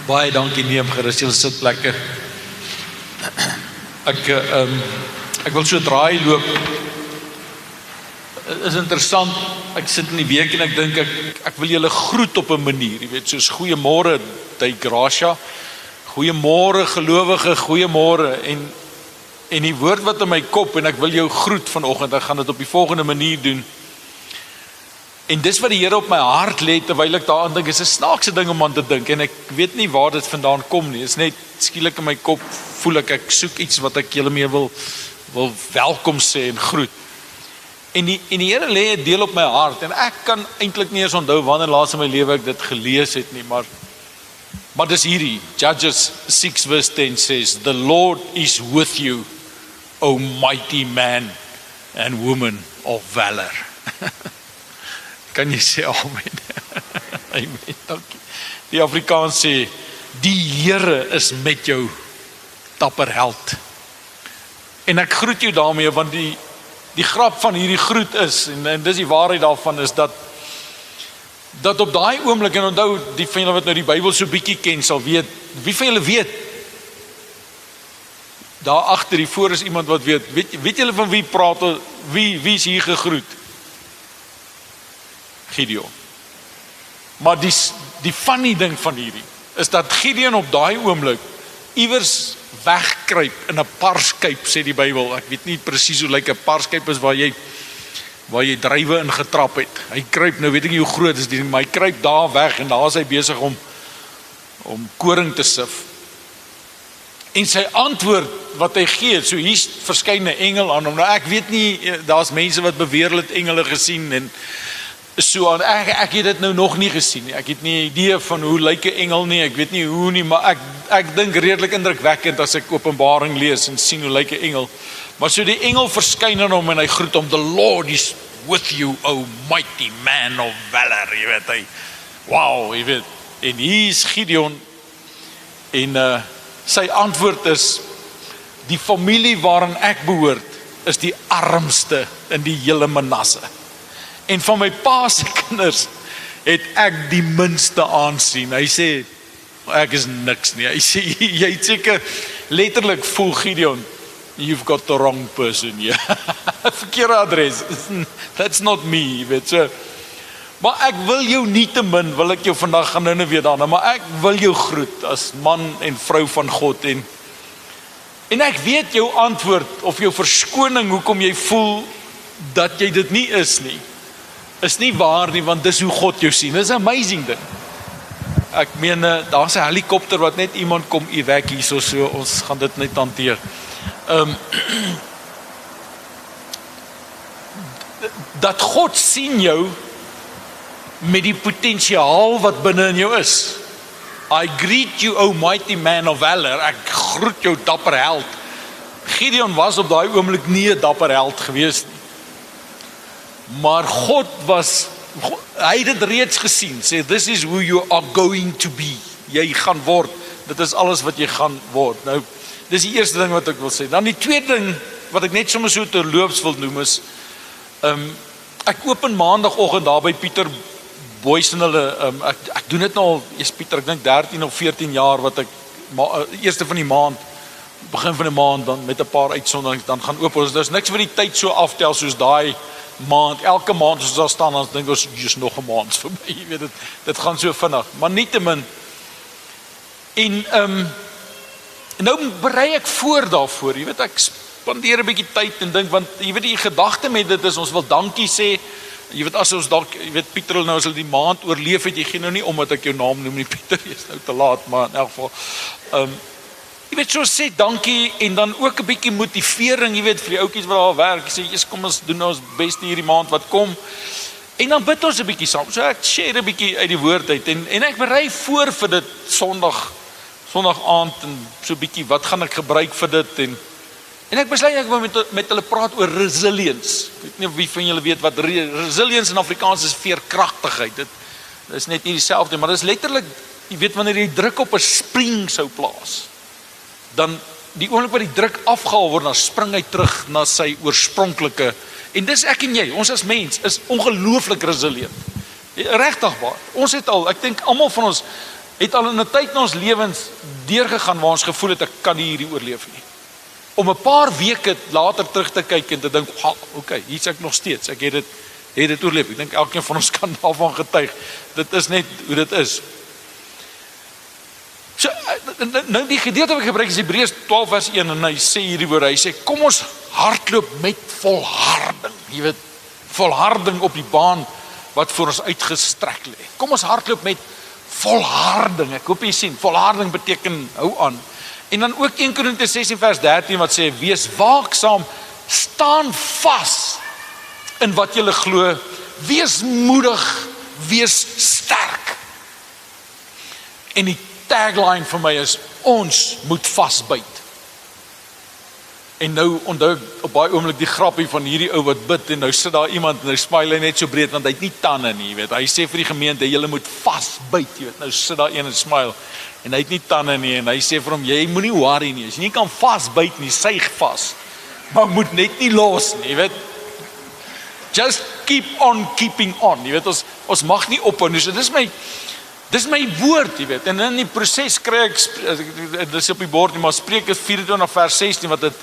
Baie dankie, neem gerus julle sitplekke. Ek wil so draai loop. Is interessant, ek sit in die week en ek dink ek wil julle groet op 'n manier, jy weet, soos goeiemôre, Dei Gracia, goeiemôre gelowige, goeiemôre, en die woord wat in my kop, en ek wil jou groet vanoggend, ek gaan dit op die volgende manier doen. En dis wat die Here op my hart lê terwyl ek daaraan dink, is 'n snaakse ding om aan te dink, en ek weet nie waar dit vandaan kom nie, is net skielik in my kop, voel ek soek iets wat ek julle mee wil welkom sê en groet. En die Here lê 'n deel op my hart, en ek kan eintlik nie eens onthou wanneer laas in my lewe ek dit gelees het nie, maar dis hierdie, Judges 6 verse 10 says, "The Lord is with you, O mighty man and woman of valor." Kan jy sê amen? Amen, dankie. Die Afrikaans sê, die Here is met jou, dapper held. En ek groet jou daarmee, want die grap van hierdie groet is, en dis die waarheid daarvan, is dat op daai oomblik, en onthou, die van julle wat nou die Bybel so bietjie ken, sal weet, wie van julle weet, daar agter die voor is iemand wat weet julle van wie praat, wie is hier gegroet? Gideon. Maar die funny ding van hierdie, is dat Gideon op daai oomblik, iewers wegkruip in 'n parskuip, sê die Bybel, ek weet nie presies hoe lyk 'n parskuip is, waar jy druiwe in getrap het. Hy kruip, nou weet ek nie hoe groot is die, maar hy kruip daar weg, en daar is hy besig om koring te sif. En sy antwoord wat hy gee, so hier's verskyn 'n engel aan hom, nou ek weet nie, daar's mense wat beweer hulle het engele gesien, en so aan, ek het dit nou nog nie gesien nie, ek het nie 'n idee van hoe lyk 'n engel nie, ek weet nie hoe nie, maar ek dink redelik indrukwekkend as ek Openbaring lees en sien hoe lyk 'n engel. Maar so die engel verskyn aan hom en hy groet hom, "The Lord is with you, O mighty man of valor," jy weet, hy, wow, jy weet, en hier is Gideon, en sy antwoord is, die familie waarin ek behoort, is die armste in die hele Manasse. En van my pa se kinders het ek die minste aansien. Hy sê, ek is niks nie. Hy sê, jy het seker letterlik voel Gideon, you've got the wrong person here. Verkeerde adres. That's not me, jy weet so. Maar ek wil jou nietemin, wil ek jou vandag gaan nou weer daarna, maar ek wil jou groet as man en vrou van God, en ek weet jou antwoord, of jou verskoning, hoekom jy voel, dat jy dit nie is nie waar nie, want dis hoe God jou sien. Dis 'n amazing ding. Ek meen, daar's 'n helikopter wat net iemand kom evac hierso, so ons gaan dit net hanteer. Dat God sien jou met die potensiaal wat binne in jou is. I greet you, O mighty man of valor. Ek groet jou, dapper held. Gideon was op daai oomblik nie 'n dapper held gewees nie. Maar hy het dit reeds gesien, sê, this is who you are going to be. Jy gaan word, dit is alles wat jy gaan word. Nou, dis die eerste ding wat ek wil sê. Dan die tweede ding, wat ek net sommer so terloops wil noem is, ek open maandagoggend daar by Pieter Boys en hulle, ek doen dit nou al, Pieter, ek dink 13 of 14 jaar, wat ek, eerste van die maand, begin van die maand, dan met 'n paar uitsonderings, dan gaan oop, dus niks wat die tyd so aftel, soos daai maand, elke maand as ons daar staan, dan dink ons, jy's nog 'n maand verby, jy weet, dit gaan so vinnig, maar nietemin, en nou berei ek voor daarvoor, jy weet, ek spandeer 'n bietjie tyd en dink, want jy weet, die gedagte met dit is, ons wil dankie sê, jy weet, as ons dalk, jy weet, Pieter, nou as hulle die maand oorleef het, jy gee nou nie omdat ek jou naam noem nie, Pieter, jy is nou te laat, maar in elk geval, jy weet, so sê dankie, en dan ook 'n bietjie motivering, jy weet, vir die ouetjies wat daar werk, sê, kom ons doen nou ons beste hierdie maand wat kom, en dan bid ons 'n bietjie saam, so ek share 'n bietjie uit die woord uit, en ek berei voor vir dit Sondag aand, en so 'n bietjie, wat gaan ek gebruik vir dit, en ek besluit ek wil met hulle praat oor resilience. Ek weet nie of wie van julle weet wat resilience in Afrikaans is, veerkragtigheid. Dit is net nie dieselfde, maar dit is letterlik, jy weet, wanneer jy druk op 'n spring sou plaas, dan die oomblik wat die druk afgehaal word, dan spring hy terug na sy oorspronklike, en dis ek en jy, ons as mens, is ongelooflik resilient. Regtig waar. Ons het al, ek dink almal van ons het al in 'n tyd in ons lewens deurgegaan waar ons gevoel het, ek kan nie hierdie oorleef nie. Om 'n paar weke later terug te kyk en te dink, okay, hier is ek nog steeds, ek het dit oorleef. Ek dink elkeen van ons kan daarvan getuig. Dit is net hoe dit is. So, nou die gedeelte wat ek gebruik is Hebreërs 12 vers 1 en hy sê hierdie woorde, hy sê, kom ons hardloop met volharding, jy weet, volharding op die baan wat voor ons uitgestrek lê. Kom ons hardloop met volharding, ek hoop jy sien, volharding beteken, hou aan. En dan ook 1 Korintiërs 16 vers 13 wat sê, wees waaksaam, staan vas in wat julle glo, wees moedig, wees sterk. En die tagline vir my is, ons moet vasbyt. En nou onthou ek op baie oomblik die grappie van hierdie ou wat bid, en nou sit daar iemand, en nou smile hy net so breed, want hy het nie tande nie, jy weet, hy sê vir die gemeente, julle moet vasbyt, jy weet, nou sit daar een en smile, en hy het nie tande nie, en hy sê vir hom, jy moenie worry nie, as jy nie kan vasbyt nie, suig vas, maar moet net nie los nie, jy weet, just keep on keeping on, jy weet, ons mag nie ophou nie, so dis my woord, jy weet, en in die proses kry ek, dis op die bord nie, maar Spreuke 24 vers 16, wat dit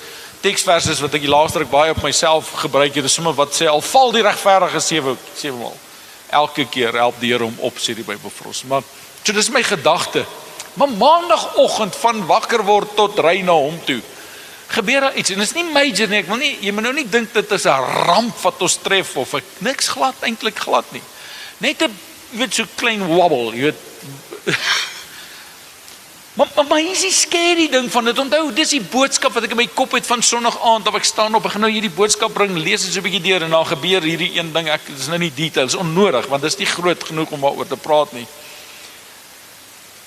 teksvers is, wat ek die laaste ruk baie op myself gebruik het, is sommer wat sê, al val die regverdige 7 maal, elke keer help die Here hom op, sê die Bybel vir ons, maar, so dis my gedagte, maar maandagoggend van wakker word tot ry na hom toe, gebeur daar iets, en dit is nie major nie, jy moet nou nie dink dit is 'n ramp wat ons tref, of niks glad, eintlik glad nie, net 'n, jy weet, so klein wobble, jy weet, maar hier is die scary ding van dit, onthou, dis die boodskap wat ek in my kop het van Sondag aand, of ek staan op, ek gaan nou hierdie boodskap bring, lees dit so 'n bietjie deur, en dan gebeur hierdie een ding, dit is nou nie details, onnodig, want dit is nie groot genoeg om daaroor te praat nie.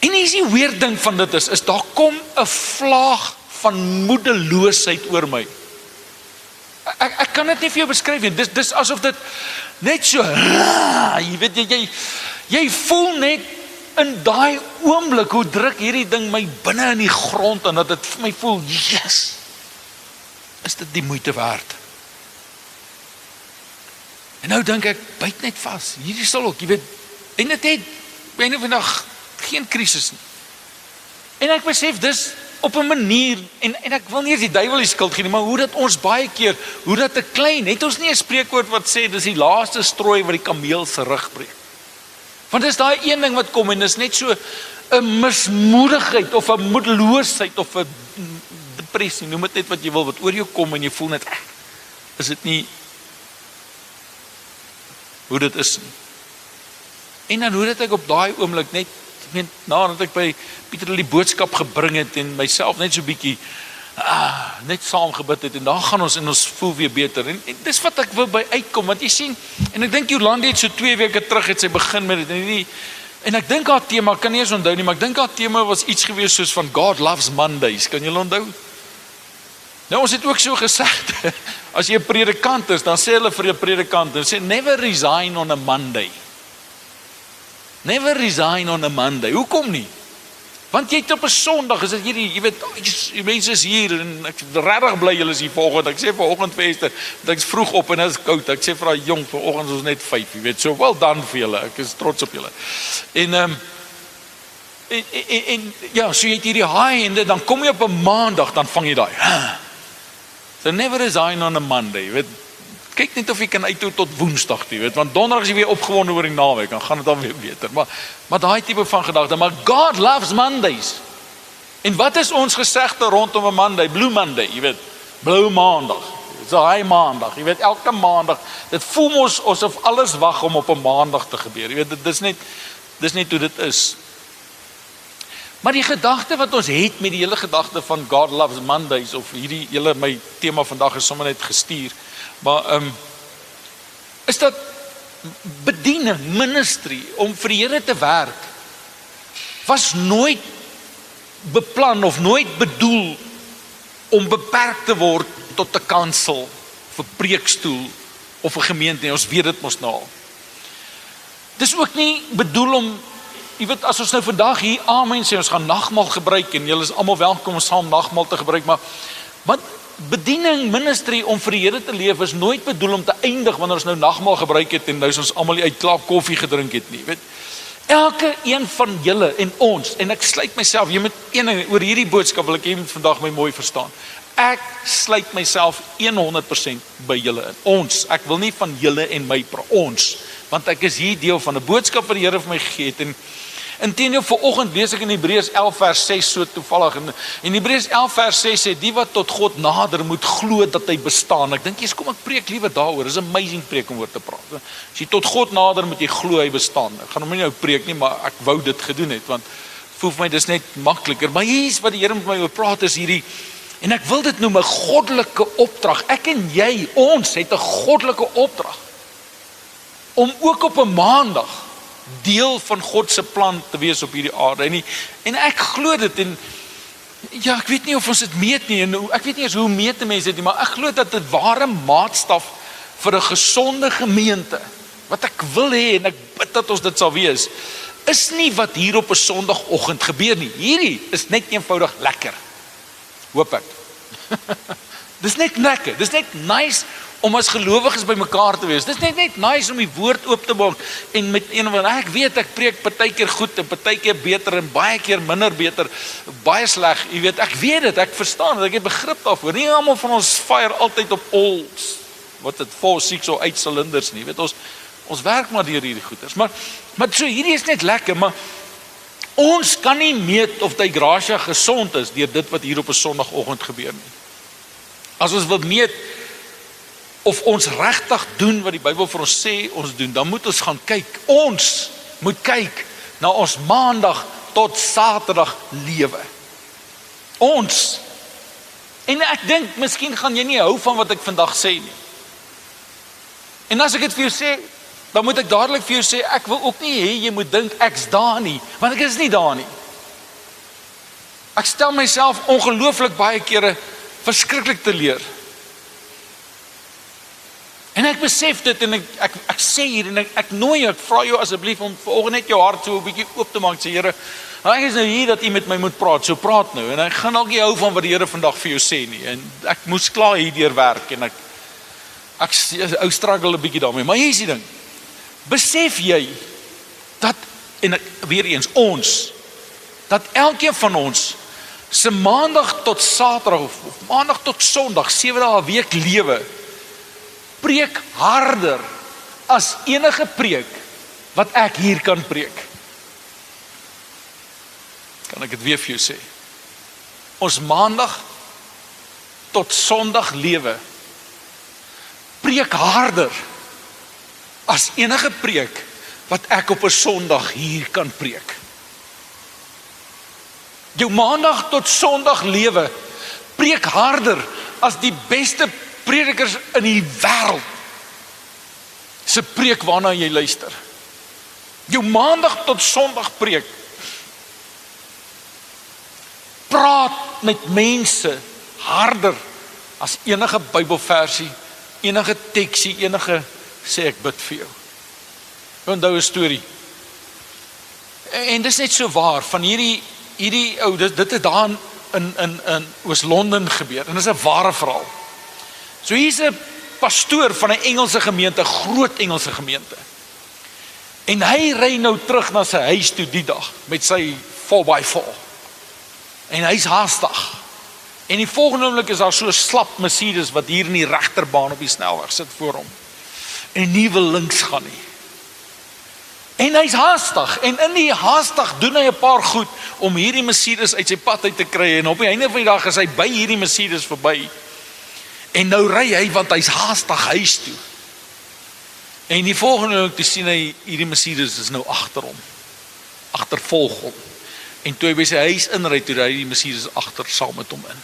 En hier is die weird ding van dit is daar kom 'n vlaag van moedeloosheid oor my. Ek kan dit nie vir jou beskryf nie, dis asof dit net so, jy weet, jy voel net in daai oomblik, hoe druk hierdie ding my binne in die grond, en dat dit vir my voel, yes, is dit die moeite werd. En nou dink ek, byt net vas, hierdie sal ook, jy weet, en dit het, einde van die dag, geen krisis nie. En ek besef, dis op 'n manier, en ek wil nie eens die duiwel die skuld gee nie, maar hoe dat ons baie keer, hoe dat 'n klein, het ons nie 'n spreekwoord wat sê, dis die laaste strooi wat die kameel se rug breek. Want dis daai een ding wat kom, en dis net so 'n mismoedigheid, of 'n moedeloosheid, of 'n depressie, noem dit net wat jy wil, wat oor jou kom, en jy voel net, is dit nie hoe dit is nie. En dan hoe dat ek op daai oomblik net, nadat ek by Pieter die boodskap gebring het, en myself net so bietjie, net saam gebid het, en dan gaan ons, en ons voel weer beter, en dis wat ek wil by uitkom, want jy sien, en ek dink Jolande het so 2 weke terug, het sy begin met dit, en ek dink haar tema, ek kan nie eens onthou nie, maar ek dink haar tema was iets gewees soos van God loves Mondays, kan julle onthou? Nou ons het ook so gesê, as jy 'n predikant is, dan sê hulle vir 'n predikant, hulle sê, never resign on a Monday. Never resign on a Monday. Hoekom nie? Want jy het op 'n Sondag, is dit hierdie, jy weet, die mense is hier, en ek is regtig bly julle is hier vanoggend. Ek sê vanoggend vir Esther, dat ek is vroeg op en dit is koud. Ek sê vir haar jong, vanoggend is ons net 5, jy weet, so well done vir julle. Ek is trots op julle. En ja, so jy het hierdie high, en dan kom jy op 'n Maandag, dan vang jy daai. So never resign on a Monday, jy weet. Kyk net of jy kan uithou tot Woensdag, jy weet, want Donderdag is jy weer opgewonde oor die naweek, dan gaan dit dan weer beter. Maar daai tipe van gedagte, maar God loves Mondays. En wat is ons gesegde rondom 'n Monday? Blue Monday, jy weet, blou Maandag. Dis 'n high Maandag, jy weet, elke Maandag. Dit voel ons asof alles wag om op 'n Maandag te gebeur. Jy weet, dis net hoe dit is. Maar die gedagte wat ons het met die hele gedagte van God loves Mondays, of hierdie hele my tema vandag is sommer net gestuur. Maar is dat bediening, ministry, om vir die Here te werk, was nooit beplan of nooit bedoel om beperk te word tot 'n kansel, of 'n preekstoel, of 'n gemeente nie. Ons weet dit mos nou al. Dis ook nie bedoel om, jy weet, as ons nou vandag hier amen sê, ons gaan nagmaal gebruik, en julle is almal welkom om saam nagmaal te gebruik, maar wat bediening, ministry, om vir die Here te leef, is nooit bedoel om te eindig wanneer ons nou nagmaal gebruik het, en nou is ons almal uit klaar koffie gedrink het nie, weet. Elke een van julle en ons, en ek sluit myself, jy moet een ding, oor hierdie boodskap wil ek jy moet vandag my mooi verstaan. Ek sluit myself 100% by julle in. Ons, ek wil nie van julle en my praat, ons, want ek is hier deel van 'n boodskap wat die Here vir my gegee het. En inteendeel, vanoggend lees ek in Hebreërs 11 vers 6 so toevallig, en Hebreërs 11 vers 6 sê, die wat tot God nader moet glo dat hy bestaan. Ek dink, kom ek preek liewer daaroor, dis 'n amazing preek om oor te praat. As jy tot God nader moet jy glo hy bestaan. Ek gaan hom nie nou preek nie, maar ek wou dit gedoen het, want voel vir my dis net makliker. Maar hier is wat die Here met my oor praat, is hierdie, en ek wil dit noem 'n goddelike opdrag. Ek en jy, ons het 'n goddelike opdrag om ook op 'n maandag deel van God se plan te wees op hierdie aarde. En ek glo dit, en ja, ek weet nie of ons dit meet nie, en ek weet nie eens hoe meet mense dit nie, maar ek glo dat dit ware maatstaf vir 'n gesonde gemeente, wat ek wil hê, en ek bid dat ons dit sal wees, is nie wat hier op 'n Sondagoggend gebeur nie. Hierdie is net eenvoudig lekker. Hoop ek. Dis net lekker, dis net nice om as gelowiges by mekaar te wees. Dis net nice om die woord oop te maak en met een van, ek weet ek preek partykeer goed en partykeer beter en baie keer minder beter, baie sleg, jy weet, ek weet dit, ek verstaan dit, ek het begrip daarvoor. Nie almal van ons fire altyd op ols, wat dit 4, 6 of 8 silinders nie, weet ons werk maar deur hierdie goeders, maar so hierdie is net lekker, maar ons kan nie meet of die Gracia gesond is deur dit wat hier op 'n Sondagoggend gebeur nie. As ons wil meet of ons regtig doen wat die Bybel vir ons sê ons doen, dan moet ons gaan kyk. Ons moet kyk na ons Maandag tot Saterdag lewe. Ons. En ek dink, miskien gaan jy nie hou van wat ek vandag sê nie. En as ek dit vir jou sê, dan moet ek dadelik vir jou sê, ek wil ook nie hê jy moet dink ek's daar nie, want ek is nie daar nie. Ek stel myself ongelooflik baie kere verskriklik te leer. En ek besef dit, en ek sê hier, en ek nooi jou, ek vra jou asseblief om vanoggend net jou hart so 'n bietjie oop te maak, sê Here, ek is nou hier dat U met my moet praat, so praat nou, en ek gaan dalk nie hou van wat die Here vandag vir jou sê nie, en ek moes klaar hierdeur werk, en ek struggle 'n bietjie daarmee, maar hier is die ding, besef jy, dat, en weer eens, ons, dat elkeen van ons, se Maandag tot Saterdag, of Maandag tot Sondag, 7 dae 'n week lewe, preek harder as enige preek wat ek hier kan preek. Kan ek dit weer vir jou sê? Ons Maandag tot Sondag lewe preek harder as enige preek wat ek op 'n Sondag hier kan preek. Jou Maandag tot Sondag lewe preek harder as die beste predikers in die wêreld se preek waarna jy luister. Jou Maandag tot Sondag preek praat met mense harder as enige Bybelversie, enige teksie, enige sê ek bid vir jou. Onthou 'n storie. En dis net so waar van hierdie dit het daar in Oos-London gebeur, en dis 'n ware verhaal. So hier's 'n pastoor van 'n Engelse gemeente, groot Engelse gemeente. En hy ry nou terug na sy huis toe die dag met sy 4x4. En hy's haastig. En die volgende oomblik is daar so 'n slap Mercedes wat hier in die regterbaan op die snelweg sit voor hom. En nie wil links gaan nie. En hy's haastig, en in die haastig doen hy 'n paar goed om hierdie Mercedes uit sy pad uit te kry, en op die einde van die dag is hy by hierdie Mercedes verby. En nou ry hy, want hy's haastig huis toe. En die volgende oomblik te sien hy, hierdie Mercedes is nou agter hom. Agtervolg hom. En toe hy by sy huis inry, toe ry die Mercedes agter saam met hom in.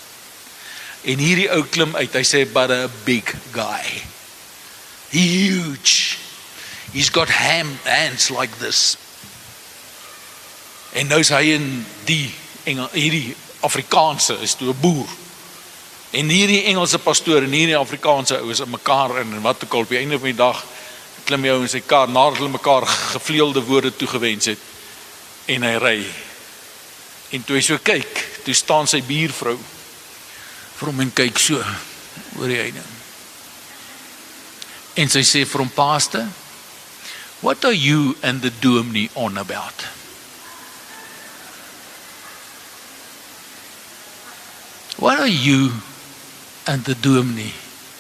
En hierdie ou klim uit, hy sê, but a big guy. Huge. He's got hands like this. En nou is hy in hierdie Afrikaanse, is toe 'n boer. En hierdie Engelse pastoor en hierdie Afrikaanse ou is in mekaar in, en wat ook al, op die einde van die dag, klim jy in sy kar, nadat hulle mekaar gevleelde woorde toegewens het, en hy ry. En toe hy so kyk, toe staan sy buurvrou vir hom en kyk so oor die einde. En sy sê vir hom, Pastor, What are you and the dominee on about? What are you and the dominee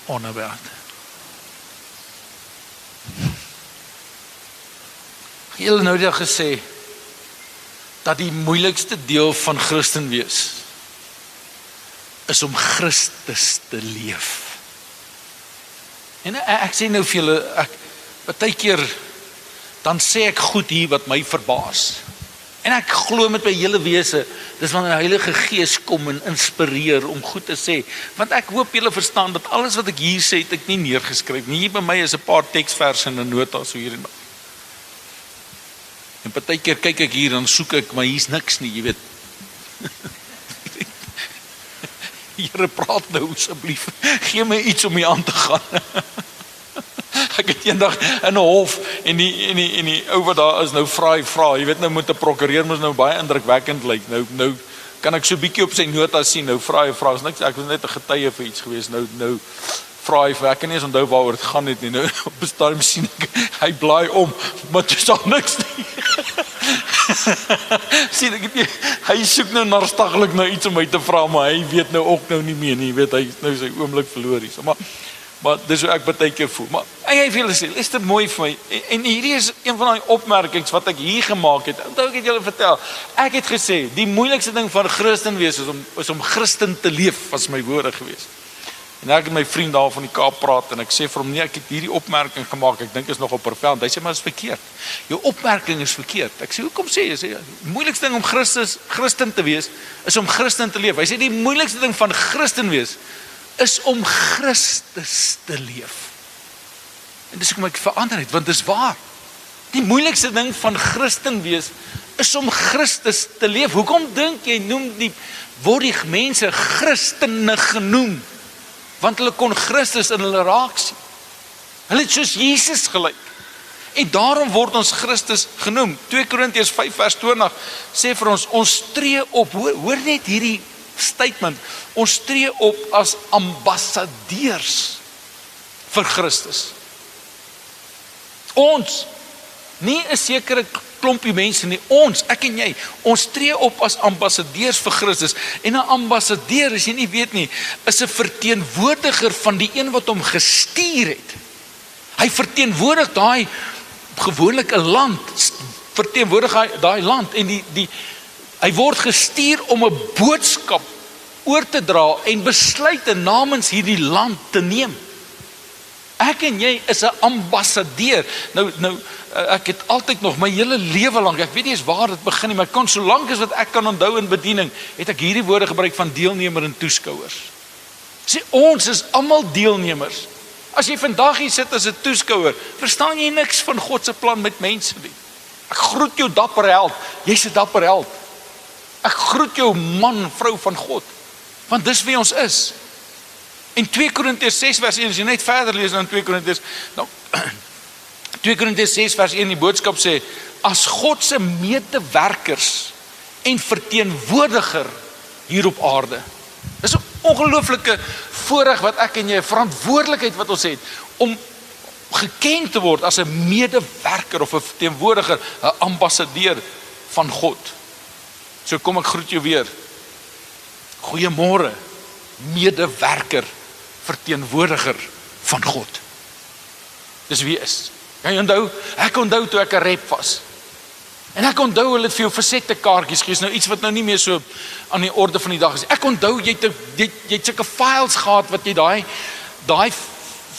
on about? Julle nou al gesê dat die moeilikste deel van Christen wees is om Christus te leef. En ek sê nou vir julle, partykeer dan sê ek goed hier wat my verbaas. En ek glo met my hele wese, dis wanneer die Heilige Gees kom en inspireer om goed te sê. Want ek hoop julle verstaan dat alles wat ek hier sê, het ek nie neergeskryf nie. Hier by my is 'n paar teksverse en 'n nota so hier en daar. En partykeer kyk ek hier en soek ek, maar hier's niks nie, jy weet. Here, praat nou asseblief. Gee my iets om hier aan te gaan. Ek het eendag in 'n hof en die ou wat daar is nou vra, jy weet nou moet 'n prokureur mos nou baie indrukwekkend lyk. Nou kan ek so 'n bietjie op sy nota sien. Nou vra, is niks, ek was net 'n getuie vir iets gewees. Nou vra hy vir, ek kan nie eens onthou waaroor dit gaan het nie. Nou op 'n stadium sien ek hy blaai om, maar dit is al niks nie. Sien ek nie, hy soek nou narstiglik na iets om my te vra, maar hy weet nou ook nou nie meer nie. Jy weet, hy is nou sy oomblik verloor hier. So, maar dis hoe ek baie keer voel. Maar hy wil sê, is dit mooi vir my. En hierdie is een van die opmerkings wat ek hier gemaak het. Onthou ek het julle vertel. Ek het gesê, die moeilikste ding van Christen wees is om Christen te leef, was my woorde gewees. En ek het my vriend daar van die Kaap praat en ek sê vir hom, nee, ek het hierdie opmerking gemaak, ek dink is nogal profound. Hy sê, maar is verkeerd. Jou opmerking is verkeerd. Ek sê, hoekom sê jy? Sê, die moeilikste ding om Christen te wees, is om Christen te leef. Hy sê, die moeilikste ding van Christen wees, is om Christus te leef. En dis hoekom ek verander het, want dis waar. Die moeilikste ding van Christen wees, is om Christus te leef. Hoekom dink jy, word die mense Christene genoem? Want hulle kon Christus in hulle raak sien. Hulle het soos Jesus gelyk. En daarom word ons Christus genoem. 2 Korintiërs 5 vers 20 sê vir ons tree op, hoor net hierdie statement, ons tree op as ambassadeurs vir Christus. Ons, nie 'n sekere klompie mense nie, ek en jy, ons tree op as ambassadeurs vir Christus. En 'n ambassadeur, as jy nie weet nie, is 'n verteenwoordiger van die een wat hom gestuur het. Hy verteenwoordig daai gewoonlik 'n land, verteenwoordig hy daai land en hy word gestuur om 'n boodskap oor te dra en besluite namens hierdie land te neem. Ek en jy is 'n ambassadeur. Nou ek het altyd nog my hele lewe lank, ek weet nie eens waar dit begin nie, maar kon solank as wat ek kan onthou in bediening, het ek hierdie woorde gebruik van deelnemer en toeskouers. Sê ons is almal deelnemers. As jy vandag hier sit as 'n toeskouer, verstaan jy niks van God se plan met mense nie. Ek groet jou dapper held. Jy's 'n dapper held. Ek groet jou man, vrou van God. Want dis wie ons is. In 2 Korintiërs 6 vers 1, as jy net verder lees dan 2 Korintiërs, 2 Korintiërs 6 vers 1, die boodskap sê, as God se medewerkers en verteenwoordiger hier op aarde. Dis 'n ongelooflike voorreg wat ek en jy, 'n verantwoordelikheid wat ons het, om geken te word as 'n medewerker of 'n verteenwoordiger, 'n ambassadeur van God. So kom ek groet jou weer. Goeiemôre, medewerker, verteenwoordiger van God. Dis wie is. Kan jy onthou? Ek onthou toe ek 'n rep was. En ek onthou hulle het vir jou versette kaartjies gegee, nou iets wat nou nie meer so aan die orde van die dag is. Ek onthou jy het sulke files gehad wat jy daai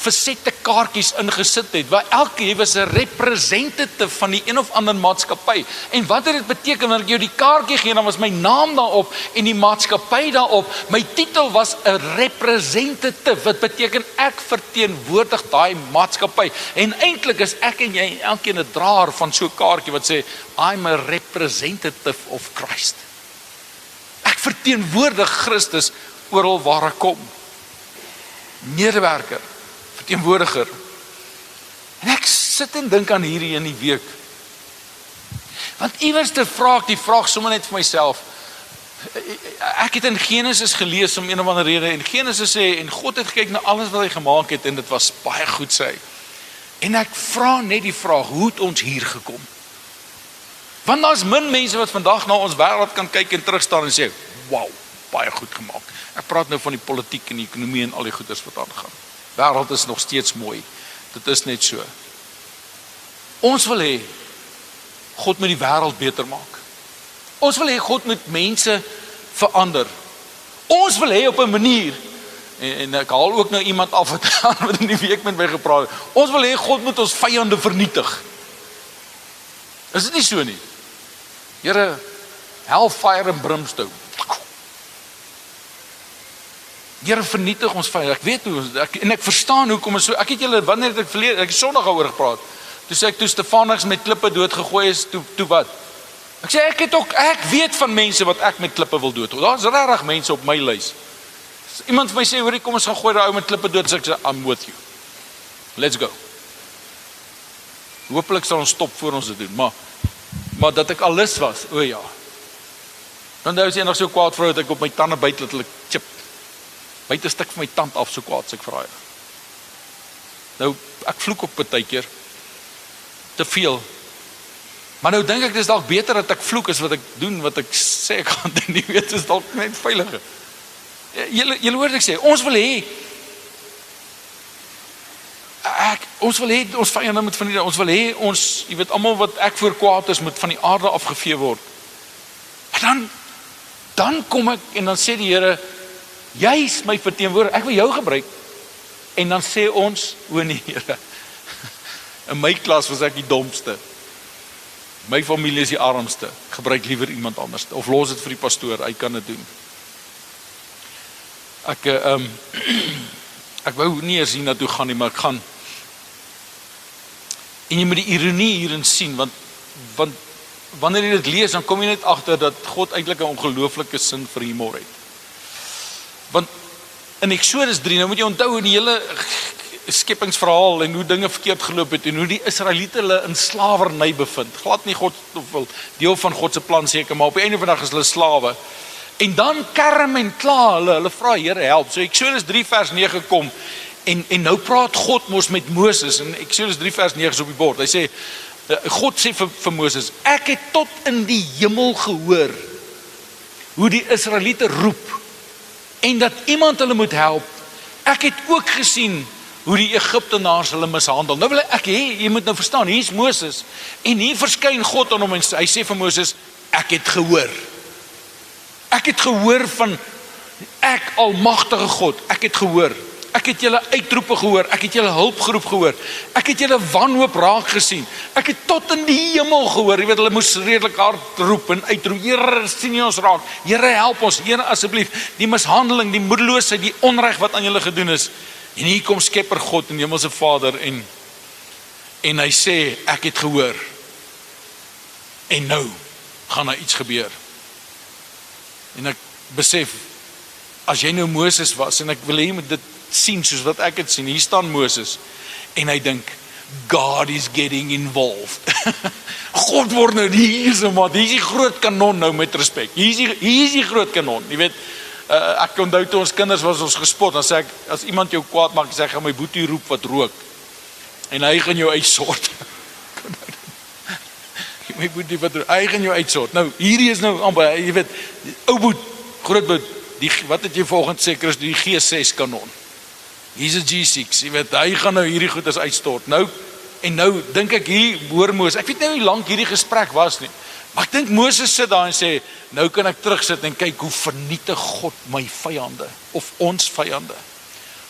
versette kaartjies ingesit het, waar elke was 'n representative van die een of ander maatskappy. En wat het dit beteken wanneer ek jou die kaartjie gee, dan was my naam daarop en die maatskappy daarop. My titel was 'n representative, wat beteken ek verteenwoordig daai maatskappy. En eintlik is ek en jy elkeen 'n draer van so 'n kaartjie wat sê I'm a representative of Christ. Ek verteenwoordig Christus oral waar ek kom. Medewerker, verteenwoordiger. En ek sit en dink aan hierdie in die week. Want iewers te vra ek die vraag sommer net vir myself. Ek het in Genesis gelees om een of ander rede, en Genesis sê, en God het gekyk na alles wat hy gemaak het, en dit was baie goed, sê hy. En ek vra net die vraag, hoe het ons hier gekom? Want daar's min mense wat vandag na ons wêreld kan kyk en terugstaan en sê, wow, baie goed gemaak. Ek praat nou van die politiek en die ekonomie en al die goeders wat aangaan. Wêreld is nog steeds mooi. Dit is net so. Ons wil hê God moet die wêreld beter maak. Ons wil hê God moet mense verander. Ons wil hê op 'n manier, en ek haal ook nou iemand af wat in die week met my gepraat het. Ons wil hê God moet ons vyande vernietig. Is dit nie so nie? Here, hellfire en brimstone. Here, vernietig ons vyande. Ek weet hoe, en ek verstaan hoekom is so. Ek het julle, wanneer het ek het Sondag daaroor gepraat. Toe sê ek, toe Stefanus met klippe doodgegooi is, toe wat? Ek sê, ek weet van mense wat ek met klippe wil dood. Daar's regtig mense op my lys. Iemand vir my sê, hoorie, kom ons gaan gooi daai ou met klippe dood, sê ek sê, I'm with you. Let's go. Hoopelik sal ons stop voor ons dit doen, maar dat ek al lus was, o ja. Dan nou is jy nog so kwaad vrou, dat ek op my tande byt, dat hulle chip. Byt 'n stuk van my tand af, so kwaad sê ek vir haar. Nou, ek vloek op partykeer, te veel. Maar nou dink ek, dis dalk beter dat ek vloek as wat ek doen, wat ek sê ek gaan doen, nie weet, is dalk net veiliger. Julle hoor ek sê, ons wil hê ons vyande moet vernietig, ons wil hê ons, jy weet, almal wat ek voor kwaad is, moet van die aarde afgevee word. En dan kom ek, en dan sê die Here, jy is my verteenwoordiger, ek wil jou gebruik. En dan sê ons, o nee Here, in my klas was ek die domste. My familie is die armste. Gebruik liewer iemand anders. Of los dit vir die pastoor, hy kan dit doen. Ek wou nie eers hier na toe gaan nie, maar ek gaan. En jy moet die ironie hierin sien, want wanneer jy dit lees, dan kom jy net agter dat God eintlik 'n ongelooflike sin vir humor het. Want in Eksodus 3, nou moet jy onthou in die hele skepingsverhaal en hoe dinge verkeerd geloop het en hoe die Israeliete hulle in slawerny bevind. Glad nie God of deel van God se plan seker, maar op die einde van die dag is hulle slawe. En dan kerm en kla hulle vra Here help. So Eksodus 3 vers 9 kom en nou praat God mos met Moses en Eksodus 3 vers 9 is op die bord. Hy sê God sê vir Moses, ek het tot in die hemel gehoor hoe die Israeliete roep en dat iemand hulle moet help. Ek het ook gesien hoe die Egiptenaars hulle mishandel. Nou wil ek hê, jy moet nou verstaan, hier is Moses en hier verskyn God aan hom en hy sê vir Moses, ek het gehoor. Ek het gehoor van ek almagtige God. Ek het gehoor. Ek het julle uitroepe gehoor. Ek het julle hulpgeroep gehoor. Ek het julle wanhoop raak gesien. Ek het tot in die hemel gehoor. Jy weet, hulle moes redelik hard roep en uitroep. Here, sien jy ons raak? Here, help ons. Here, asseblief. Die mishandeling, die moedeloosheid, die onreg wat aan julle gedoen is. En hier kom Skepper God en Hemelse Vader en hy sê, ek het gehoor. En nou gaan daar iets gebeur. En ek besef, as jy nou Moses was, en ek wil hê jy moet dit sien soos wat ek het sien, hier staan Moses, en hy dink, God is getting involved. God word nou hier so, maar hier is die groot kanon nou met respek, hier is die groot kanon, jy weet, ek onthou toe ons kinders was ons gespot, dan sê ek, as iemand jou kwaad maak, sê ek, gaan my boetie roep wat rook, en hy gaan jou uitsort. My boetie wat rook, hy gaan jou uitsort. Nou, hierdie is nou, jy weet, ou boet, groot boet, wat het jy volgend sê, Chris, die G6 kanon. Hier is 'n G6, jy weet, hy gaan nou hierdie goed as uitstort. Nou, en nou, dink ek hier, hoor Moses, ek weet nou hoe lank hierdie gesprek was nie, maar ek dink Moses sit daar en sê, nou kan ek terugsit en kyk hoe vernietig God my vyande, of ons vyande.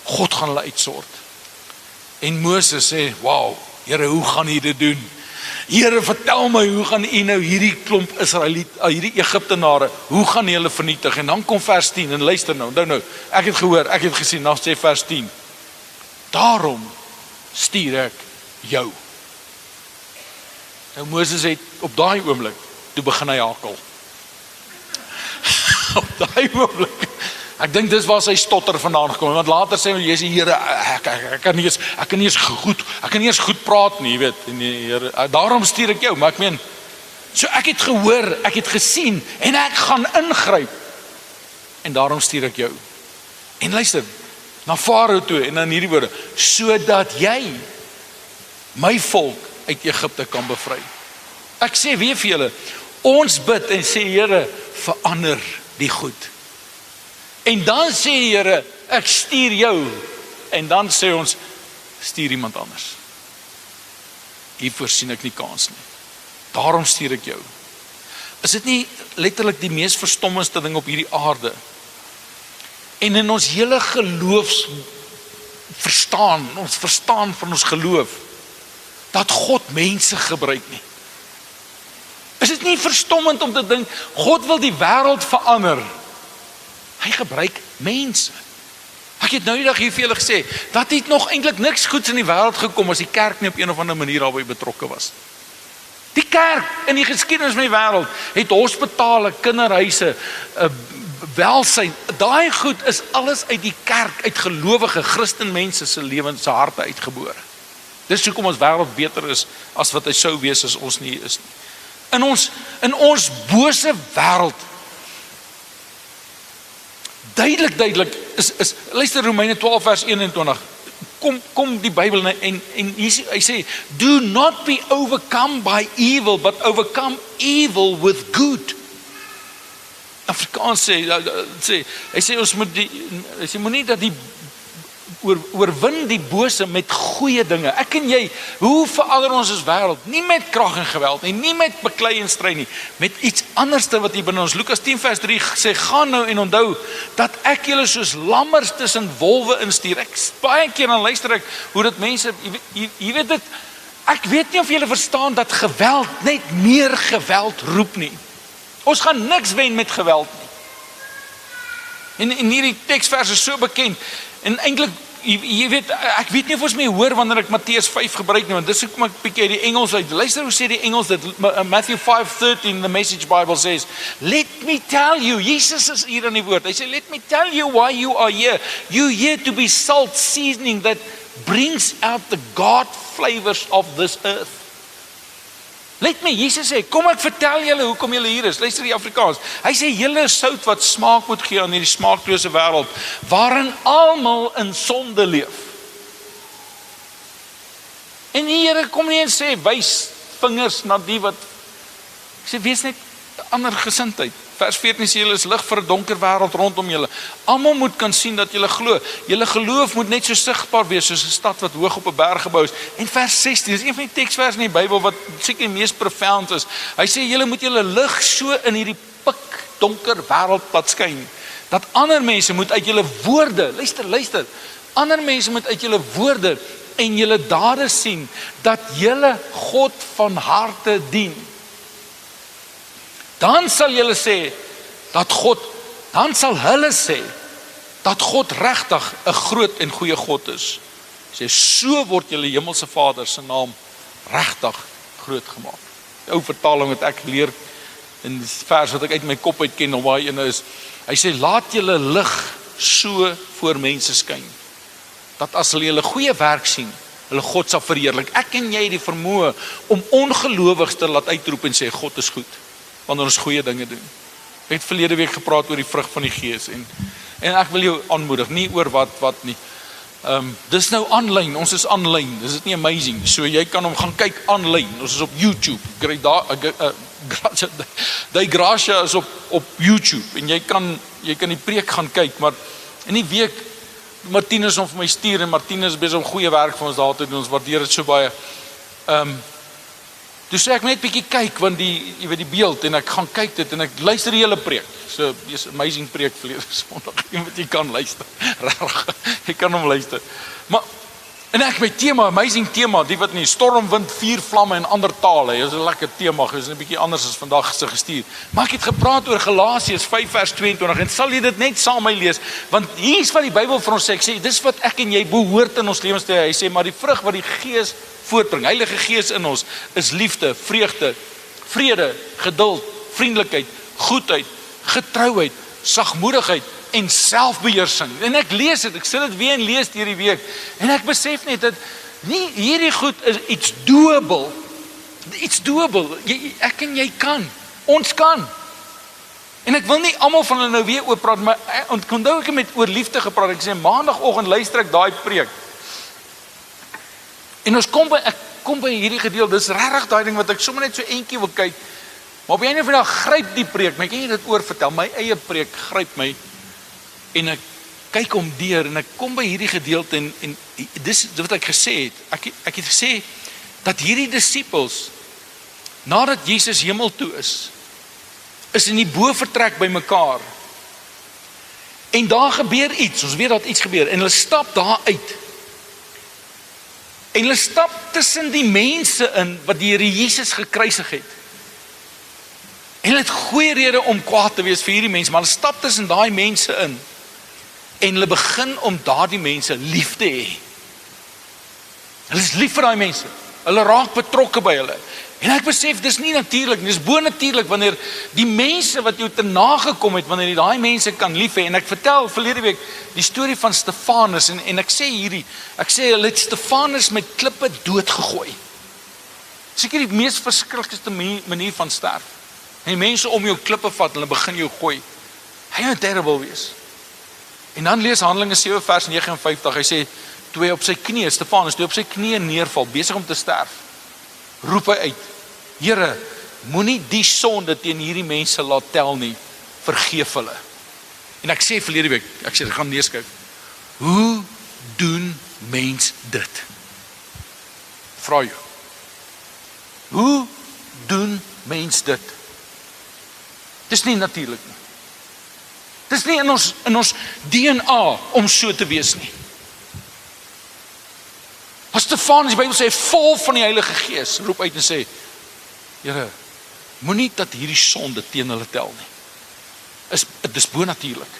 God gaan hulle uitsort. En Moses sê, wow, Here, hoe gaan jy dit doen? Here, vertel my, hoe gaan u nou hierdie klomp hierdie Egiptenare, hoe gaan jy hulle vernietig? En dan kom vers 10, en luister nou, ek het gehoor, ek het gesien, dan sê vers 10, daarom stuur ek jou. Nou Moses het op daai oomblik, toe begin hy hakel. Op daai oomblik, ek dink dis waar sy stotter vandaan gekom, want later sê hy, Here, ek kan nie eens goed praat nie, jy weet, en die Here, daarom stuur ek jou, maar ek meen, so ek het gehoor, ek het gesien, en ek gaan ingryp, en daarom stuur ek jou. En luister, na Farao toe, en dan hierdie woorde, sodat jy my volk uit Egipte kan bevry. Ek sê weer vir julle, ons bid en sê Here, verander die goed. En dan sê die Here, ek stuur jou. En dan sê ons, stuur iemand anders. Hiervoor sien ek nie kans nie. Daarom stuur ek jou. Is dit nie letterlik die mees verstommendste ding op hierdie aarde? En in ons hele geloofs ons verstaan van ons geloof, dat God mense gebruik nie. Is dit nie verstommend om te dink, God wil die wêreld verander? Hy gebruik mense. Ek het nou die dag hier vir julle gesê, dat het nog eintlik niks goeds in die wêreld gekom as die kerk nie op een of ander manier daarbey betrokke was. Die kerk in die geskiedenis van die wêreld het hospitale, kinderhuise, welsyn, daai goed is alles uit die kerk, uit gelowige Christenmense se lewens, se harte uitgebore. Dis hoekom ons wêreld beter is as wat hy sou wees as ons nie is nie. In ons bose wêreld, duidelik is luister Romeine 12 vers 21. Kom die Bybel en hy sê, do not be overcome by evil, but overcome evil with good. Afrikaans hy sê ons moet moenie dat die oorwin die bose met goeie dinge. Ek en jy, hoe verander ons ons wêreld? Nie met krag en geweld nie, nie met beklei en stryd nie, met iets anderste wat hier binne ons. Lukas 10 vers 3 sê, gaan nou en onthou, dat ek julle soos lammers tussen wolwe instuur. Baie keer dan luister ek, hoe dit mense, jy weet dit, ek weet nie of julle verstaan, dat geweld net meer geweld roep nie. Ons gaan niks wen met geweld nie. En hierdie teksvers is so bekend, en eintlik, jy weet, ek weet nie of ons mee hoor wanneer ek Matteus 5 gebruik nie, want dis hoekom ek bietjie die Engels uit. Luister hoe sê die Engels dit, Matthew 5:13, the Message Bible says, let me tell you, Jesus is hier in die woord, hy sê, let me tell you why you are here. You here to be salt seasoning that brings out the God flavors of this earth. Let me, Jesus sê, kom ek vertel julle hoekom julle hier is. Luister die Afrikaans. Hy sê, julle is sout wat smaak moet gee aan hierdie smaaklose wêreld, waarin almal in sonde leef. En die Here kom nie en sê, wys vingers na die wat, ek sê, wees net ander gesindheid. Vers 14 sê, julle is lig vir 'n donker wêreld rondom julle. Almal moet kan sien dat julle glo. Julle geloof moet net so sigbaar wees soos 'n stad wat hoog op 'n berg gebou is. En vers 16, dis een van die teksverse in die Bybel wat seker die mees profound is. Hy sê, julle moet julle lig so in hierdie pikdonker wêreld laat skyn, dat ander mense moet uit julle woorde, luister, ander mense moet uit julle woorde en julle dade sien, dat julle God van harte dien. Dan sal hulle sê, dat God regtig 'n groot en goeie God is. Sê, so word julle hemelse Vader se naam regtig groot gemaak. Die ou vertaling wat ek leer, in die vers wat ek uit my kop uit ken, of waar ene is, hy sê, laat julle lig so voor mense skyn, dat as hulle julle goeie werk sien, hulle God sal verheerlik. Ek en jy die vermoë om ongelowiges te laat uitroep en sê, God is goed, wanneer ons goeie dinge doen. Ek het verlede week gepraat oor die vrug van die Gees, en ek wil jou aanmoedig, nie oor wat nie. Dis nou aanlyn, ons is aanlyn, dis dit nie amazing, so jy kan hom gaan kyk aanlyn, ons is op YouTube, Die Gracia is op YouTube, en jy kan die preek gaan kyk, maar in die week, Martinus om vir my stuur, en Martinus is besig om goeie werk vir ons daar te doen, ons waardeer dit so baie. Toe sê ek net bietjie kyk, want jy weet die beeld, en ek gaan kyk dit, en ek luister die hele preek. So, dis amazing preek verlede Sondag, wat jy kan luister, regtig, jy kan hom luister. Maar, en ek my tema, amazing tema, die wat nie, storm, wind, vuur, vlamme en ander tale, dis 'n lekker tema, dis 'n bietjie anders as vandag se gestuur. Maar ek het gepraat oor Galasiërs 5 vers 22, en sal jy dit net saam my lees, want hier is wat die Bybel vir ons sê, ek sê, dis wat ek en jy behoort in ons lewens te hê. Hy sê, maar die vrug wat die Gees voortbring, Heilige Gees in ons, is liefde, vreugde, vrede, geduld, vriendelikheid, goedheid, getrouheid, sagmoedigheid en selfbeheersing. En ek lees dit, ek sal dit weer en lees hierdie week, en ek besef net dat nie hierdie goed is iets doable, ek en jy kan, ons kan. En ek wil nie almal van hulle nou weer oor praat, maar onthou ek het met oor liefde gepraat, ek sê maandagoggend luister ek daai preek. En ons kom by, kom by hierdie gedeelte, dis regtig daai ding wat ek sommer net so eentjie wil kyk. Maar op 'n einde van die dag gryp die preek, maar ek kan nie dit oorvertel, my eie preek gryp my, en ek kyk hom deur, en ek kom by hierdie gedeelte, en dis wat ek gesê het, ek het gesê, dat hierdie disippels, nadat Jesus hemel toe is in die bovertrek by mekaar, en daar gebeur iets, ons weet dat iets gebeur, en hulle stap daar uit, en hulle stap tussen die mense in, wat die Here Jesus gekruisig het, en hulle het goeie rede om kwaad te wees vir hierdie mense, maar hulle stap tussen daai mense in, en hulle begin om daardie mense lief te hê. Hulle is lief vir daai mense, hulle raak betrokke by hulle, en ek besef, dis nie natuurlik, dis bo-natuurlik, wanneer die mense wat jou te nagekom het, wanneer jy daai mense kan lief hê, en ek vertel verlede week, die storie van Stefanus, en ek sê hulle het Stefanus met klippe doodgegooi, seker die mees verskriklikste manier van sterf, en die mense om jou klippe vat, hulle begin jou gooi, hy moet terrible wees, en dan lees Handelinge 7 vers 59, hy sê, toe hy op sy knie, Stefanus, toe hy op sy knie neerval, besig om te sterf, roep hy uit, Here, moenie die sonde teen hierdie mense laat tel nie, vergeef hulle. En ek sê verlede week, ek gaan neerskryf, hoe doen mens dit? Vra jou. Hoe doen mens dit? Dis nie natuurlik nie. Dis nie in ons DNA om so te wees nie. As Stefanus, die Bybel sê, vol van die Heilige Gees, roep uit en sê, Here, moenie dat hierdie sonde teen hulle tel nie. Dis bo-natuurlik.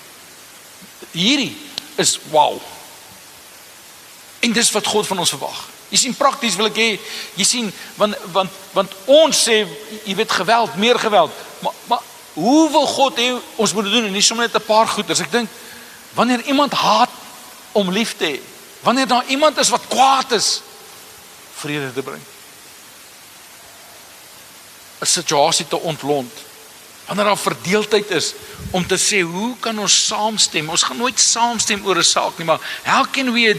Hierdie is wow. En dis wat God van ons verwag. Jy sien, prakties wil ek hê, jy sien, want ons sê, jy weet, geweld, meer geweld, maar hoe wil God hê ons moet doen, en nie sommer net 'n paar goeders. Ek dink, wanneer iemand haat om lief te hê, wanneer daar iemand is wat kwaad is, vrede te bring, 'n situasie te ontlont, wanneer daar verdeeldheid is, om te sê, hoe kan ons saamstem? Ons gaan nooit saamstem oor 'n saak nie, maar how can we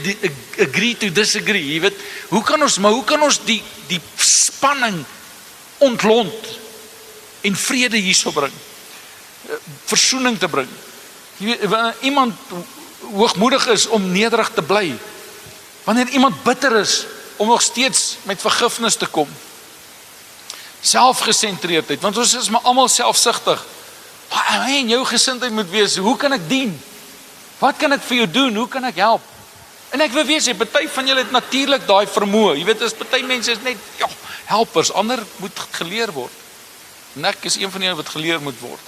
agree to disagree? Jy weet, hoe kan ons die spanning ontlont en vrede hierso bring? Versoening te bring. Jy weet, wanneer iemand hoogmoedig is om nederig te bly, wanneer iemand bitter is om nog steeds met vergifnis te kom, selfgesentreerdheid, want ons is maar almal selfsugtig. En jou gesindheid moet wees, hoe kan ek dien? Wat kan ek vir jou doen? Hoe kan ek help? En ek wil weet, party van julle het natuurlik daai vermoë. Jy weet, as party mense is net helpers, ander moet geleer word. En ek is een van julle wat geleer moet word.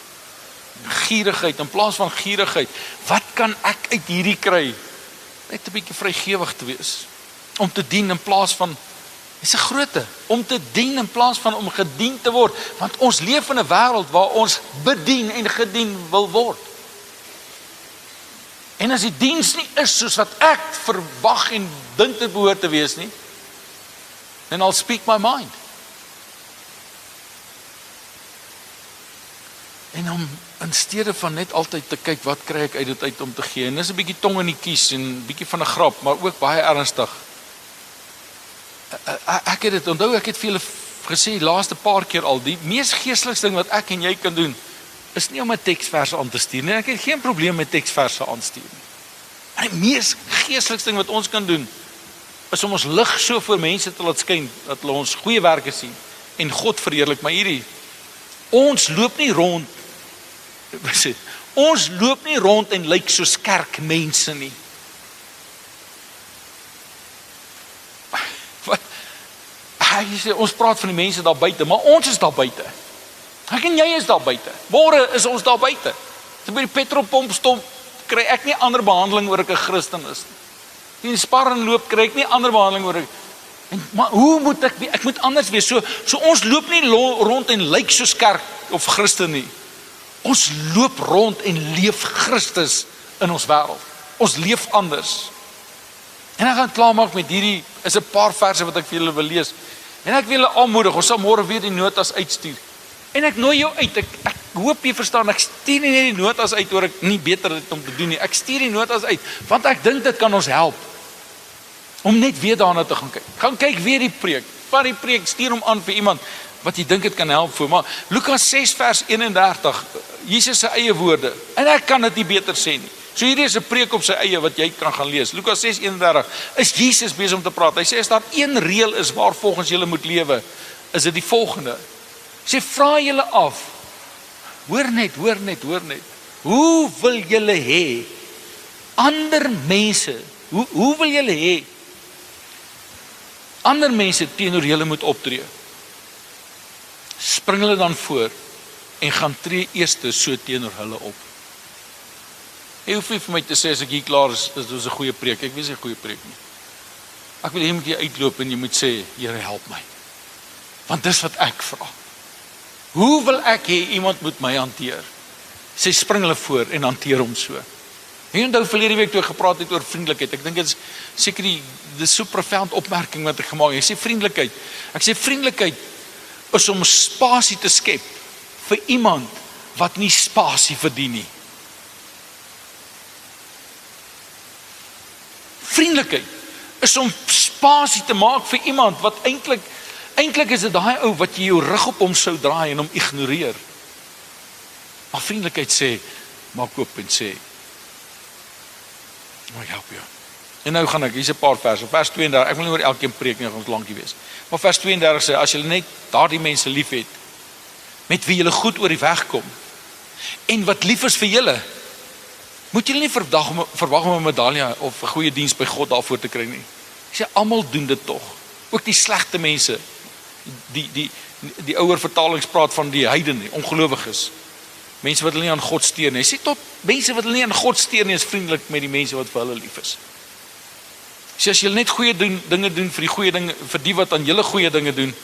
Gierigheid, in plaas van gierigheid, wat kan ek uit hierdie kry? Net 'n bietjie vrygewig te wees, om te dien in plaas van, dis 'n grootte, om te dien in plaas van om gedien te word, want ons leef in 'n wêreld waar ons bedien en gedien wil word. En as die diens nie is soos wat ek verwag en dink dit behoort te wees nie, then I'll speak my mind. En om in steede van net altyd te kyk, wat kry ek uit dit uit om te gee, en dis 'n bietjie tong in die kies, en 'n bietjie van 'n grap, maar ook baie ernstig. Ek het dit onthou, ek het vir julle gesê, laaste paar keer al, die mees geestelikste ding wat ek en jy kan doen, is nie om 'n teksvers aan te stuur nie. Ek het geen probleem met teksverse aanstuur nie. Maar die mees geestelikste ding wat ons kan doen, is om ons lig so voor mense te laat skyn, dat hulle ons goeie werke sien, en God verheerlik. Maar hierdie, ons loop nie rond en lyk soos kerkmense nie. Ons praat van die mense daar buite, maar ons is daar buite. Ek en jy is daar buite. Môre is ons daar buite. As ek by die petrolpomp stop, kry ek nie ander behandeling oor ek 'n Christen is nie. In die Spar en loop kry ek nie ander behandeling oor ek. Maar hoe moet ek moet anders wees. So ons loop nie rond en lyk soos kerk of Christen nie. Ons loop rond en leef Christus in ons wêreld. Ons leef anders. En ek gaan klaarmaak met hierdie, is 'n paar verse wat ek vir julle wil lees. En ek wil julle aanmoedig, ons sal môre weer die notas uitstuur. En ek nooi jou uit, ek hoop jy verstaan, ek stuur nie net die notas uit oor ek nie beter het om te doen nie. Ek stuur die notas uit, want ek dink dit kan ons help om net weer daarna te gaan kyk. Gaan kyk weer die preek. vat die preek, stuur hom aan vir iemand wat jy dink het kan help voor. Maar Lukas 6 vers 31, Jesus se eie woorde, en ek kan dit nie beter sê nie. So hierdie is 'n preek op sy eie wat jy kan gaan lees. Lukas 6:31 is Jesus besig om te praat. Hy sê as daar een reël is waar volgens julle moet lewe, is dit die volgende. Hy sê vra julle af. Hoor net. Hoe wil julle hê ander mense, hoe wil julle hê ander mense teenoor julle moet optree? Spring hulle dan voor en gaan tree eerste so teenoor hulle op. Jy hoef nie vir my te sê as ek hier klaar is, dit is 'n goeie preek. Ek weet nie 'n goeie preek nie. Ek wil jy moet hier uitloop en jy moet sê, Here help my. Want dis wat ek vra. Hoe wil ek hê iemand moet my hanteer? Sê spring hulle voor en hanteer hom so. Jy onthou verlede week toe ek gepraat het oor vriendelikheid. Ek dink dit is seker die so profound opmerking wat ek gemaak het. Jy sê vriendelikheid. Ek sê vriendelikheid is om spasie te skep vir iemand wat nie spasie verdien nie. Vriendelikheid is om spasie te maak vir iemand wat eintlik is dit daai ou wat jy jou rug op hom sou draai en hom ignoreer. Maar vriendelikheid sê, maak oop en sê, ek help jou. En nou gaan ek, hier's 'n paar verse, vers 32, ek wil nie oor elkeen preek nie, ons lankie wees. Maar vers 32 sê, as julle net daardie mense lief het, met wie julle goed oor die weg kom, en wat lief is vir julle, moet julle nie verwag om 'n medalje of 'n goeie diens by God daarvoor te kry nie. Ek sê, almal doen dit tog. Ook die slegte mense, die ouer vertalings praat van die heidene, die ongelowiges. Mense wat hulle nie aan God steur nie. Hy sê tot mense wat hulle nie aan God steur nie, is vriendelik met die mense wat vir hulle lief is. Sê as julle net goeie dinge doen vir die goeie dinge, vir die wat aan julle goeie dinge doen,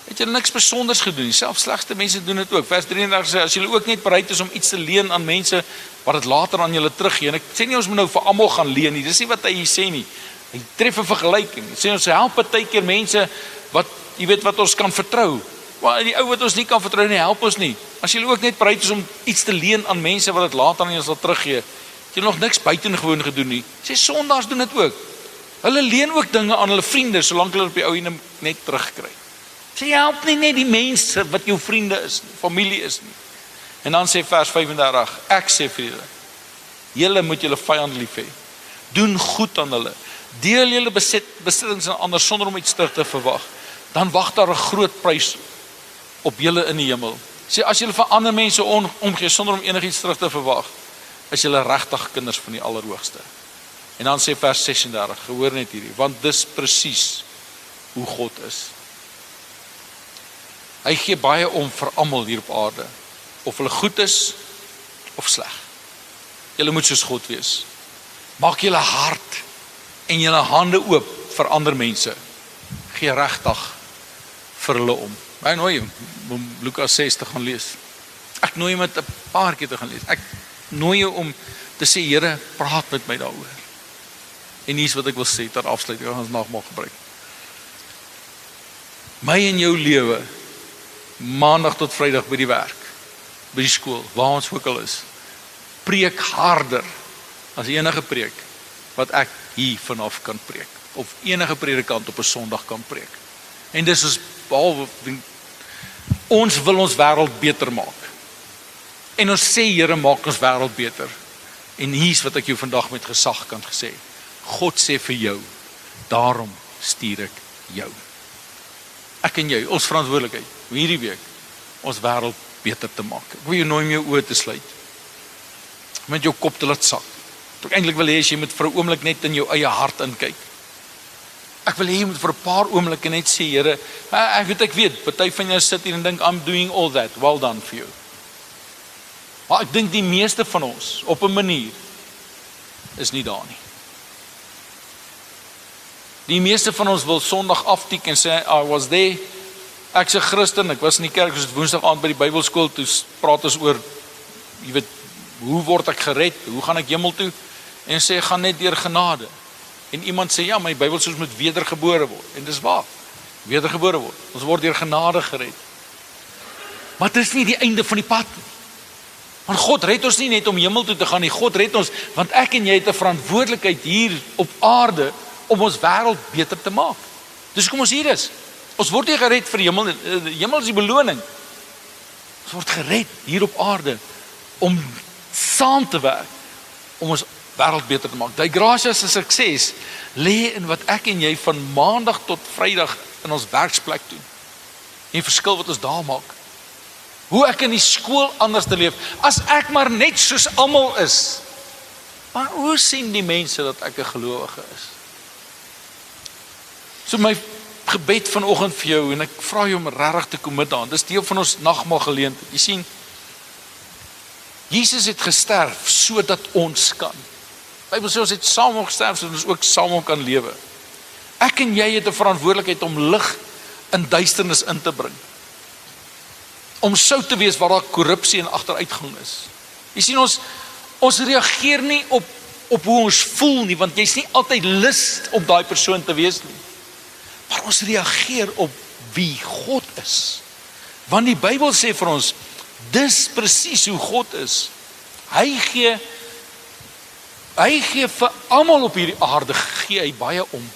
het julle niks besonders gedoen nie. Selfs slegste mense doen dit ook. Vers 33 sê as julle ook net bereid is om iets te leen aan mense wat dit later aan julle teruggee. En ek sê nie ons moet nou vir almal gaan leen nie. Dis nie wat hy hier sê nie. Hy tref 'n vergelyking. Hy sê ons help partykeer mense wat jy weet wat ons kan vertrou. Maar die ou wat ons nie kan vertrou nie, help ons nie. As julle ook net bereid is om iets te leen aan mense wat dit later aan julle sal teruggee, het julle nog niks buitengewoon gedoen nie. Sê sondaars doen dit ook. Hulle leen ook dinge aan hulle vriende solank hulle op die ou ene net terugkry. Sê jy help nie net die mense wat jou vriende is, familie is nie. En dan sê vers 35, ek sê vir julle, julle moet julle vyand lief hê. Doen goed aan hulle. Deel julle besittings aan ander sonder om iets terug te verwag. Dan wag daar 'n groot prys op julle in die hemel. Sê as julle vir ander mense omgee sonder om enigiets terug te verwag, is julle regtig kinders van die Allerhoogste. En dan sê vers 36, gehoor net hierdie, want dis presies hoe God is. Hy gee baie om vir almal hier op aarde, of hulle goed is of sleg. Julle moet soos God wees. Maak julle hart en julle hande oop vir ander mense. Gee regtig vir hulle om. Ek nooi jou om Lukas 6 te gaan lees. Ek nooi jou met 'n paar keer te gaan lees. Ek nooi jou om te sê, Here, praat met my daaroor. En hier's wat ek wil sê ter afsluiting, ons nagmaal gebruik. My en jou lewe, maandag tot vrydag by die werk, by die skool, waar ons ook al is, preek harder as enige preek wat ek hier vanaf kan preek, of enige predikant op 'n Sondag kan preek. En dis is behalwe ons wil ons wêreld beter maak. En ons sê, Here, maak ons wêreld beter. En hier's wat ek jou vandag met gesag kan gesê. God sê vir jou, daarom stuur ek jou. Ek en jy, ons verantwoordelikheid, hierdie week, ons wêreld beter te maak. Ek wil jou nooi om jou oë te sluit. Met jou kop te laat sak. Ek eintlik wil hê as jy moet vir 'n oomblik net in jou eie hart inkyk. Ek wil hê jy moet vir 'n paar oomblikke net sê, Here, ek weet, party van julle sit hier en dink, I'm doing all that, well done for you. Maar ek dink die meeste van ons, op 'n manier, is nie daar nie. Die meeste van ons wil Sondag aftik en sê, I was there, ek's 'n Christen, ek was in die kerk, ons het Woensdag aand by die Bybelskool, toe praat ons oor, jy weet, hoe word ek gered, hoe gaan ek hemel toe, en sê, gaan net deur genade. En iemand sê, ja, my Bybel sê ons moet wedergebore word, en dis waar, wedergebore word, ons word deur genade gered. Maar dit is nie die einde van die pad nie. Want God red ons nie net om hemel toe te gaan nie, God red ons, want ek en jy het 'n verantwoordelikheid hier op aarde, om ons wêreld beter te maak. Dis hoekom ons hier is. Ons word nie gered vir die hemel, die hemel is die beloning. Ons word gered hier op aarde, om saam te werk, om ons wêreld beter te maak. Die gracia se sukses lê in wat ek en jy van maandag tot Vrydag in ons werksplek doen. En die verskil wat ons daar maak. Hoe ek in die skool anders te leef, as ek maar net soos almal is. Maar hoe sien die mense dat ek 'n gelowige is? So my gebed vanoggend vir jou, en ek vra jou om regtig te commit daaraan. Dis deel van ons nagmaal geleentheid. Jy sien, Jesus het gesterf sodat ons kan. Die Bybel sê ons het saam met hom gesterf sodat ons ook saam met hom kan lewe. Ek en jy het 'n verantwoordelikheid om lig in duisternis in te bring. Om sout te wees waar daar korrupsie en agteruitgang is. Jy sien, ons reageer nie op hoe ons voel nie, want jy's nie altyd lus om daai persoon te wees nie. Maar ons reageer op wie God is. Want die Bybel sê vir ons, dis presies hoe God is. Hy gee vir almal op hierdie aarde, gee hy baie om.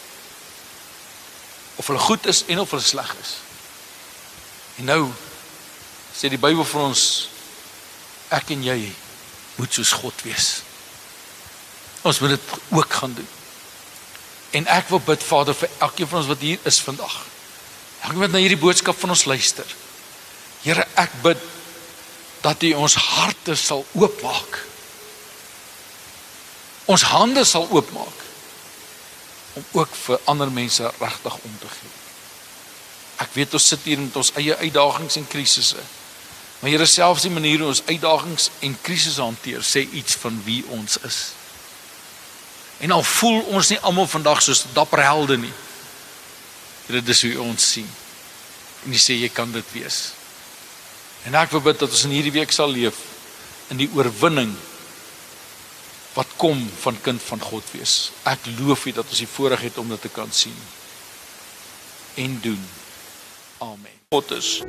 Of hulle goed is en of hulle sleg is. En nou sê die Bybel vir ons, ek en jy moet soos God wees. Ons moet dit ook gaan doen. En ek wil bid, Vader, vir elkeen van ons wat hier is vandag. Elkeen wat na hierdie boodskap van ons luister. Here, ek bid dat U ons harte sal oopmaak. Ons hande sal oopmaak om ook vir ander mense regtig om te gee. Ek weet ons sit hier met ons eie uitdagings en krisisse. Maar Here, selfs die manier hoe ons uitdagings en krisisse hanteer, sê iets van wie ons is. En al voel ons nie almal vandag soos dapper helde nie. Here, dis hoe U ons sien. En U sê jy kan dit wees. En ek wil bid dat ons in hierdie week sal leef in die oorwinning wat kom van kind van God wees. Ek loof U dat ons die voorreg het om dit te kan sien en doen. Amen. God is